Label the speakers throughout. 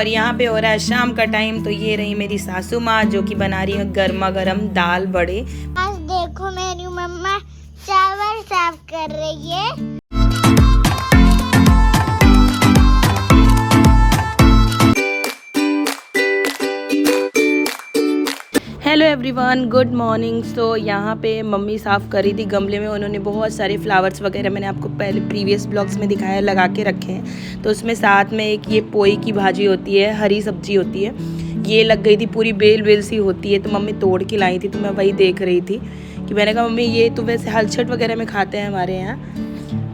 Speaker 1: और यहाँ पे हो रहा है शाम का टाइम। तो ये रही मेरी सासू माँ जो कि बना रही है गर्मा गर्म दाल बड़े।
Speaker 2: आज देखो मेरी मम्मा चावल साफ कर रही है।
Speaker 1: Hello everyone, good morning. So यहाँ पे मम्मी साफ़ कर रही थी गमले में। उन्होंने बहुत सारे फ्लावर्स वगैरह, मैंने आपको पहले प्रीवियस ब्लॉग्स में दिखाया, लगा के रखे हैं। तो उसमें साथ में एक ये पोई की भाजी होती है, हरी सब्जी होती है, ये लग गई थी, पूरी बेल बेल सी होती है। तो मम्मी तोड़ के लाई थी, तो मैं वही देख रही थी कि मैंने कहा मम्मी ये तो वैसे हलचट वगैरह में खाते हैं हमारे यहाँ,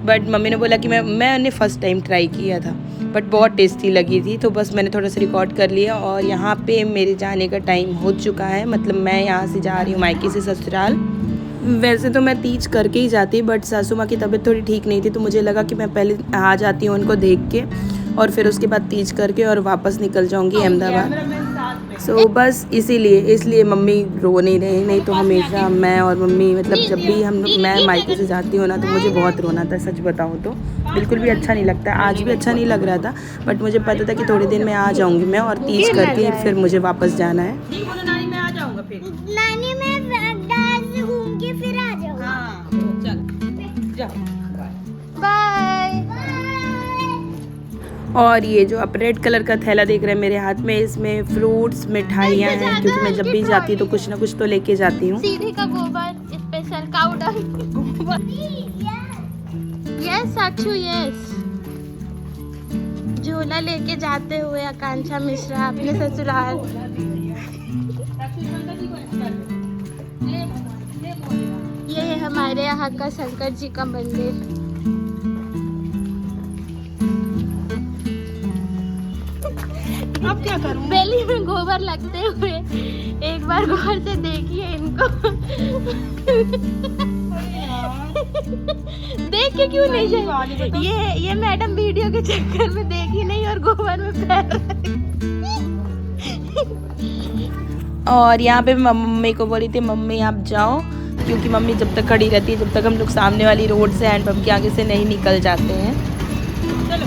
Speaker 1: बट मम्मी ने बोला कि मैंने फ़र्स्ट टाइम ट्राई किया था, बट बहुत टेस्टी लगी थी। तो बस मैंने थोड़ा सा रिकॉर्ड कर लिया। और यहाँ पे मेरे जाने का टाइम हो चुका है, मतलब मैं यहाँ से जा रही हूँ मायके से ससुराल। वैसे तो मैं तीज करके ही जाती, बट सासू माँ की तबीयत थोड़ी ठीक नहीं थी, तो मुझे लगा कि मैं पहले आ जाती हूँ उनको देख के, और फिर उसके बाद तीज करके और वापस निकल जाऊँगी अहमदाबाद। सो बस इसलिए मम्मी रो नहीं रही, नहीं तो हमेशा मैं और मम्मी, मतलब जब भी मैं मायके से जाती हूँ ना, तो मुझे बहुत रोना था, सच बताऊँ तो बिल्कुल भी अच्छा नहीं लगता। आज भी अच्छा नहीं लग रहा था, बट मुझे पता था कि थोड़े दिन में आ जाऊँगी मैं, और तीज करके फिर मुझे वापस जाना है। नानी मैं आ जाऊँगा, फिर
Speaker 2: नानी मैं दाल से घूम के फिर आ जाऊँगा।
Speaker 1: हाँ चल जाओ,
Speaker 2: बाय।
Speaker 1: और ये जो आप रेड कलर का थैला देख रहे हैं मेरे हाथ में, इसमें फ्रूट्स मिठाइयाँ हैं, क्योंकि मैं जब भी जाती हूँ तो कुछ ना कुछ तो लेके जाती हूँ।
Speaker 2: सीधी का गोबर special cow dung. Yes Sakshu yes. झोला लेके जाते हुए आकांक्षा मिश्रा अपने ससुराल। ये है हमारे यहाँ का शंकर जी का मंदिर।
Speaker 1: अब क्या करूँ?
Speaker 2: बेली में गोबर लगते हुए एक बार गौर से देखिए इनको। देख के क्यों नहीं जाए? ये मैडम वीडियो के चक्कर में देखी नहीं और गोबर में पैर।
Speaker 1: और यहाँ पे मम्मी को बोली थी मम्मी आप जाओ, क्योंकि मम्मी जब तक खड़ी रहती है, जब तक हम लोग सामने वाली रोड से हैंडपम्प के आगे से नहीं निकल जाते हैं। चलो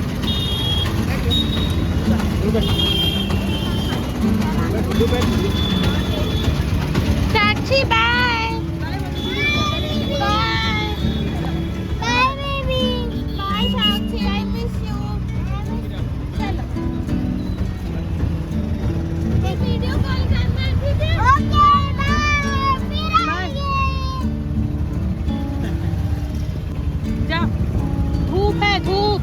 Speaker 2: Sakshi bye bye bye baby bye Sakshi I miss you. चलो एक वीडियो कॉल करना ठीक है? ओके बाय, फिर आएंगे।
Speaker 1: जा, धूप है धूप।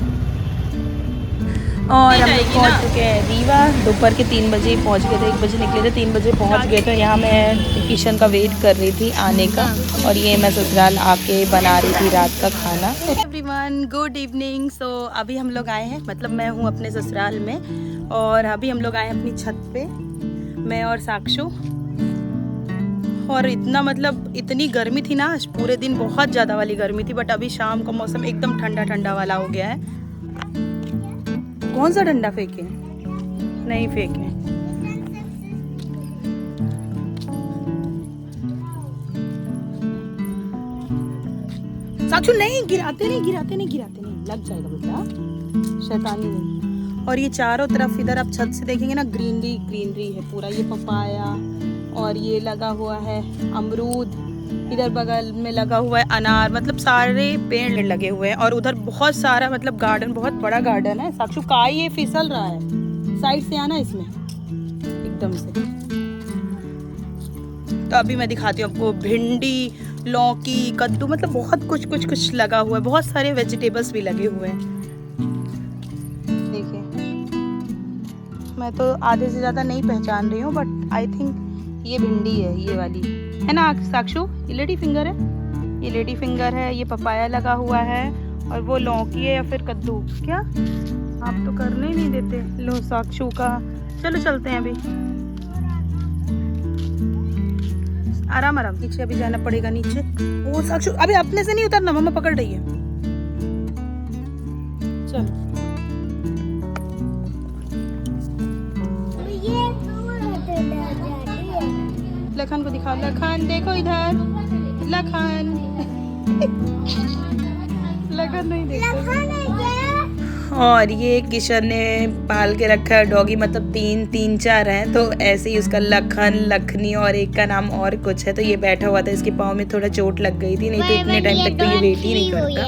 Speaker 1: और हम लोग पहुँच चुके हैं रीवा। दोपहर के 3 बजे पहुँच गए थे, 1 बजे निकले थे, 3 बजे पहुँच गए थे। यहाँ मैं किशन का वेट कर रही थी आने का, और ये मैं ससुराल आके बना रही थी रात का खाना। Everyone good evening. सो अभी हम लोग आए हैं, मतलब मैं हूँ अपने ससुराल में, और अभी हम लोग आए हैं अपनी छत पे, मैं और साक्षु। और इतना, मतलब इतनी गर्मी थी ना, आज पूरे दिन बहुत ज़्यादा वाली गर्मी थी, बट अभी शाम का मौसम एकदम ठंडा ठंडा वाला हो गया है। कौन सा डंडा फेंके? नहीं फेंके। साक्षु नहीं गिराते नहीं, लग जाएगा बेटा, शैतानी नहीं। और ये चारों तरफ इधर आप छत से देखेंगे ना, ग्रीनरी है पूरा। ये पपाया, और ये लगा हुआ है अमरूद, इधर बगल में लगा हुआ है अनार, मतलब सारे पेड़ लगे हुए हैं। और उधर बहुत सारा, मतलब गार्डन, बहुत बड़ा गार्डन है। साक्षु का ये फिसल रहा है, साइड से आना इसमें एकदम से। तो अभी मैं दिखाती हूँ आपको, भिंडी, लौकी, कद्दू, मतलब बहुत कुछ लगा हुआ है, बहुत सारे वेजिटेबल्स भी लगे हुए हैं। देखिए, मैं तो आधे से ज़्यादा नहीं पहचान रही हूँ, बट आई थिंक ये भिंडी है, ये वाली है ना साक्षु? ये लेडी फिंगर है, ये लेडी फिंगर है। ये पपाया लगा हुआ है, और वो लौकी है या फिर कद्दू। क्या आप तो करने ही नहीं देते। लो साक्षु का, चलो चलते हैं अभी, आराम नीचे अभी जाना पड़ेगा नीचे। ओ साक्षु अभी अपने से नहीं उतरना, मम्मा पकड़ रही है। चलो लखन को दिखाओ, लखन देखो इधर, लखन। लखन नहीं देखता। और ये किशन ने पाल के रखा है डॉगी, मतलब तीन चार हैं, तो ऐसे ही उसका लखन, लखनी और एक का नाम और कुछ है। तो ये बैठा हुआ था, इसके पाँव में थोड़ा चोट लग गई थी, नहीं तो इतने टाइम तक तो ये वेट ही नहीं करता।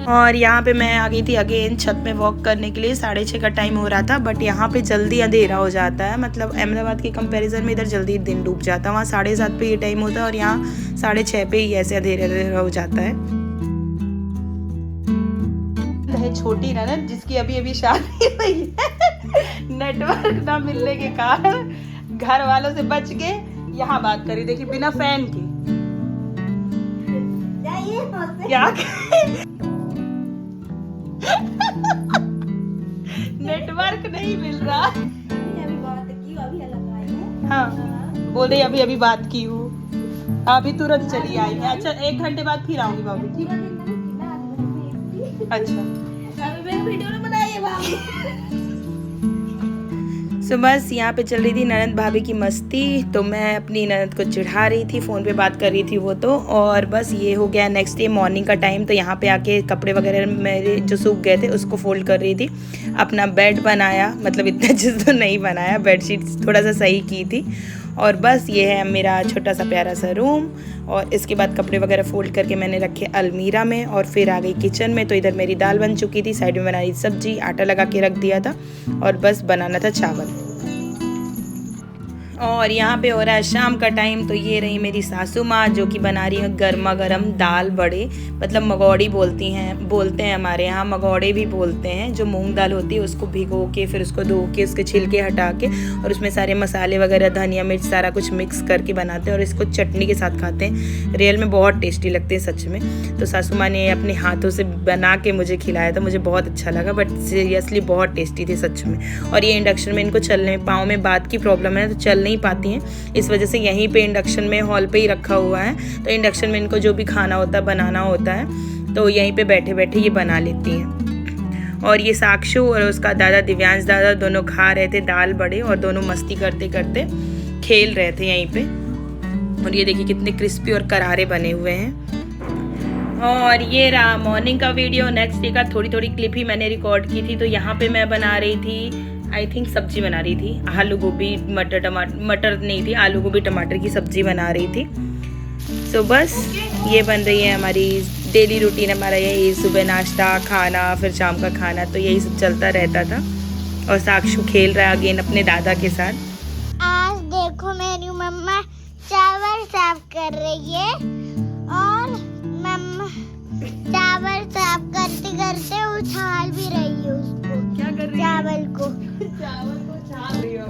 Speaker 1: और यहाँ पे मैं आ गई थी अगेन छत में वॉक करने के लिए। 6:30 का टाइम हो रहा था, बट यहाँ पे जल्दी अंधेरा हो जाता है। मतलब अहमदाबाद के कंपैरिजन में इधर जल्दी दिन डूब जाता है। वहाँ 7:30 पे ये टाइम होता है और यहाँ 6:30 पे ही ऐसे अंधेरा हो जाता है। छोटी ननद जिसकी अभी अभी शादी हुई है, नेटवर्क ना मिलने के कारण घर वालों से बच के यहाँ बात करी। देखिए बिना फैन के क्या नेटवर्क नहीं मिल रहा। हाँ बोल रही अभी बात की हूँ, अभी तुरंत चली आई है। अच्छा 1 घंटे बाद फिर आऊंगी भाभी, ठीक है? अच्छा वीडियो बनाइए भाभी। सो बस यहाँ पे चल रही थी ननद भाभी की मस्ती, तो मैं अपनी ननद को चिढ़ा रही थी, फ़ोन पे बात कर रही थी वो तो। और बस ये हो गया नेक्स्ट डे मॉर्निंग का टाइम, तो यहाँ पे आके कपड़े वगैरह मेरे जो सूख गए थे उसको फोल्ड कर रही थी। अपना बेड बनाया, मतलब इतना अच्छे तो नहीं बनाया, बेडशीट थोड़ा सा सही की थी। और बस ये है मेरा छोटा सा प्यारा सा रूम। और इसके बाद कपड़े वगैरह फोल्ड करके मैंने रखे अलमीरा में और फिर आ गई किचन में। तो इधर मेरी दाल बन चुकी थी, साइड में बना रही सब्जी, आटा लगा के रख दिया था और बस बनाना था चावल। और यहाँ पे हो रहा है शाम का टाइम, तो ये रही मेरी सासू माँ जो कि बना रही है गर्मा गर्म दाल बड़े, मतलब मगौड़ी बोलते हैं हमारे यहाँ, मगौड़े भी बोलते हैं। जो मूंग दाल होती है उसको भिगो के फिर उसको धो के उसके छिलके हटा के और उसमें सारे मसाले वगैरह धनिया मिर्च सारा कुछ मिक्स करके बनाते हैं और इसको चटनी के साथ खाते हैं। रियल में बहुत टेस्टी लगते हैं सच में। तो सासू माँ ने अपने हाथों से बना के मुझे खिलाया था, मुझे बहुत अच्छा लगा, बट सीरियसली बहुत टेस्टी थे सच में। और ये इंडक्शन में इनको चलने में पाँव में बात की प्रॉब्लम है, तो चल नहीं पाती हैं, इस वजह से यहीं पे इंडक्शन में हॉल पे ही रखा हुआ है। तो इंडक्शन में इनको जो भी खाना होता है बनाना होता है तो यहीं पे बैठे बैठे ये बना लेती हैं। और ये साक्षु और उसका दादा दिव्यांश दादा दोनों खा रहे थे दाल बड़े और दोनों मस्ती करते करते खेल रहे थे यहीं पे। और ये देखिए कितने क्रिस्पी और करारे बने हुए हैं। और ये रहा मॉर्निंग का वीडियो। नेक्स्ट डे का थोड़ी क्लिप ही मैंने रिकॉर्ड की थी। तो यहाँ पे मैं बना रही थी, आई थिंक सब्जी बना रही थी, आलू गोभी मटर नहीं थी, आलू गोभी टमाटर की सब्जी बना रही थी। सो बस ये बन रही है हमारी डेली रूटीन, हमारा यही सुबह नाश्ता खाना फिर शाम का खाना, तो यही सब चलता रहता था। और साक्षु खेल रहा है अगेन अपने दादा के साथ।
Speaker 2: आज देखो मेरी मम्मा चावल साफ कर रही है और मम्मा चावल साफ करते करते उछाल भी रही है उसको। क्या कर रही है? चावल को छान रही है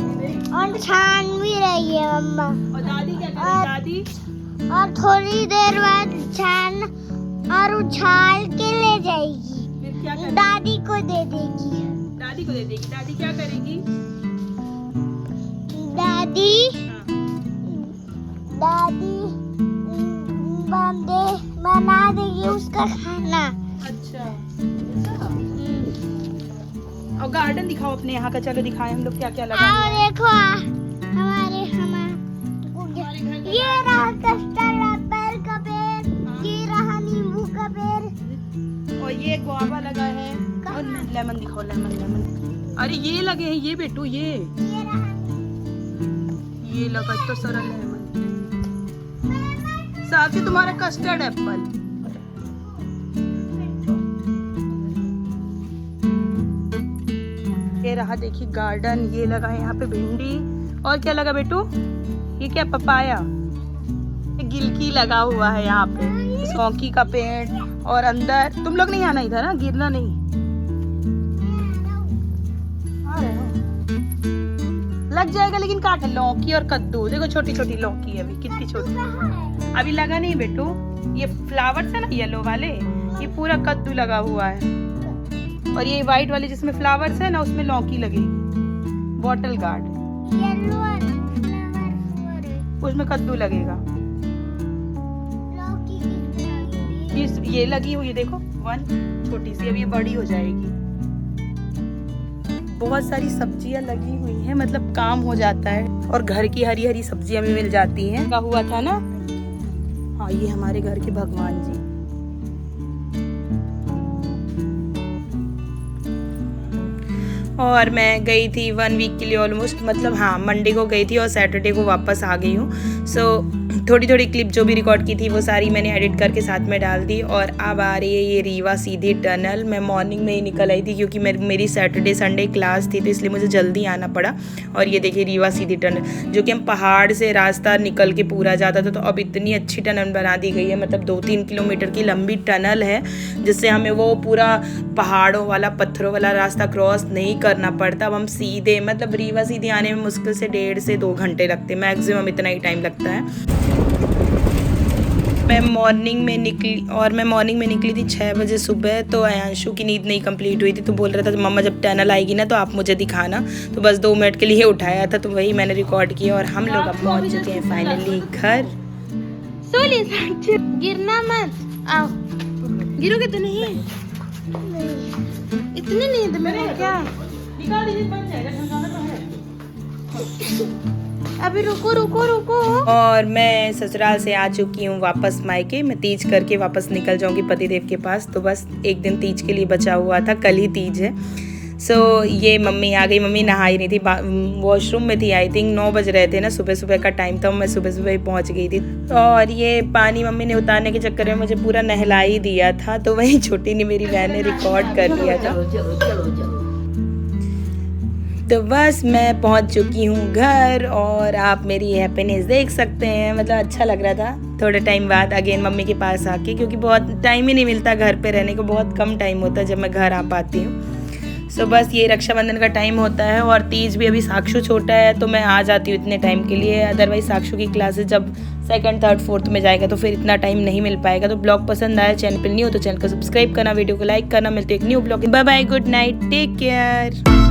Speaker 2: और छान भी रही है मम्मा।
Speaker 1: और दादी क्या कर रही है? दादी
Speaker 2: और थोड़ी देर बाद छान और उछाल के ले जाएगी,
Speaker 1: फिर क्या करेगी?
Speaker 2: दादी को दे देगी।
Speaker 1: दादी को दे देगी। दादी क्या करेगी?
Speaker 2: दादी बना देगी उसका खाना।
Speaker 1: अच्छा और गार्डन दिखाओ अपने यहाँ का, चलो दिखाएं हम लोग क्या क्या लगा।
Speaker 2: और देखो हमारे ये रहा कस्टर्ड एप्पल का पेड़, ये रहा नींबू का पेड़
Speaker 1: और ये गुआवा लगा है। और लेमन दिखाओ, लेमन। अरे ये लगे हैं ये बेटू, ये लगा तो सारा लेमन। साथ ही तुम्हारा कस्टर्ड एप्पल। ये रहा देखिए गार्डन, ये लगा है यहाँ पे भिंडी। और क्या लगा बेटू? ये क्या पपाया, ये गिलकी लगा हुआ है यहाँ पे, सौंकी का पेड़। और अंदर तुम लोग नहीं आना इधर, गिरना नहीं। आ रहे हो? लग जाएगा लेकिन काट। लौकी और कद्दू देखो, छोटी छोटी लौकी है, अभी कितनी छोटी, अभी लगा नहीं बेटू। ये फ्लावर्स है ना येलो वाले, ये पूरा कद्दू लगा हुआ है। और ये व्हाइट वाले जिसमें फ्लावर्स है ना उसमें लौकी लगेगी, बॉटल गार्ड, उसमें कद्दू लगेगा। ये लगी हुई है देखो, वन छोटी सी, अभी ये बड़ी हो जाएगी। बहुत सारी सब्जियां लगी हुई हैं, मतलब काम हो जाता है। और घर की हरी हरी सब्जियां भी मिल जाती हैं। क्या हुआ था ना, हाँ ये हमारे घर के भगवान जी, और मैं गई थी 1 वीक के लिए ऑलमोस्ट, मतलब हाँ मंडे को गई थी और सैटरडे को वापस आ गई हूँ। सो थोड़ी थोड़ी क्लिप जो भी रिकॉर्ड की थी वो सारी मैंने एडिट करके साथ में डाल दी। और अब आ रही है ये रीवा सीधी टनल। मैं मॉर्निंग में ही निकल आई थी क्योंकि मेरी सैटरडे संडे क्लास थी, तो इसलिए मुझे जल्दी आना पड़ा। और ये देखिए रीवा सीधी टनल, जो कि हम पहाड़ से रास्ता निकल के पूरा जाता था, तो अब इतनी अच्छी टनल बना दी गई है। मतलब 2-3 किलोमीटर की लंबी टनल है, जिससे हमें वो पूरा पहाड़ों वाला पत्थरों वाला रास्ता क्रॉस नहीं करना पड़ता। अब हम सीधे, मतलब रीवा सीधी आने में मुश्किल से 1.5 से 2 घंटे लगते, मैक्सिमम इतना ही टाइम लगता है। मैं मॉर्निंग में निकली थी 6 बजे सुबह। तो आयांशु की नींद नहीं कंप्लीट हुई थी, तो बोल रहा था मम्मा जब टनल आएगी ना तो आप मुझे दिखाना। तो बस 2 मिनट के लिए उठाया था, तो वही मैंने रिकॉर्ड किया। और हम लोग अब पहुंच चुके हैं फाइनली घर।
Speaker 2: गिरना मत, आओ।
Speaker 1: गिरोगे तो नहीं?
Speaker 2: इतनी नींद में क्या? अभी रुको रुको रुको।
Speaker 1: और मैं ससुराल से आ चुकी हूँ वापस मायके। मैं तीज करके वापस निकल जाऊंगी पतिदेव के पास। तो बस एक दिन तीज के लिए बचा हुआ था, कल ही तीज है। सो ये मम्मी आ गई। मम्मी नहा ही नहीं थी, वॉशरूम में थी। आई थिंक 9 बज रहे थे ना, सुबह सुबह का टाइम था। मैं सुबह सुबह ही पहुँच गई थी। और ये पानी मम्मी ने उतारने के चक्कर में मुझे पूरा नहला ही दिया था, तो वही छोटी ने मेरी बहन ने रिकॉर्ड कर लिया था। तो बस मैं पहुंच चुकी हूँ घर, और आप मेरी हैप्पीनेस देख सकते हैं। मतलब अच्छा लग रहा था थोड़े टाइम बाद अगेन मम्मी के पास आके, क्योंकि बहुत टाइम ही नहीं मिलता घर पे रहने को, बहुत कम टाइम होता है जब मैं घर आ पाती हूँ। सो बस ये रक्षाबंधन का टाइम होता है, और तीज भी अभी साक्षु छोटा है तो मैं आ जाती हूँ इतने टाइम के लिए। अदरवाइज साक्षु की क्लासेस जब 2nd, 3rd, 4th में जाएगा तो फिर इतना टाइम नहीं मिल पाएगा। तो ब्लॉग पसंद आया, चैनल पर न्यू हो तो चैनल को सब्सक्राइब करना, वीडियो को लाइक करना। मिलते हैं एक new blog. Bye bye, good night, take care.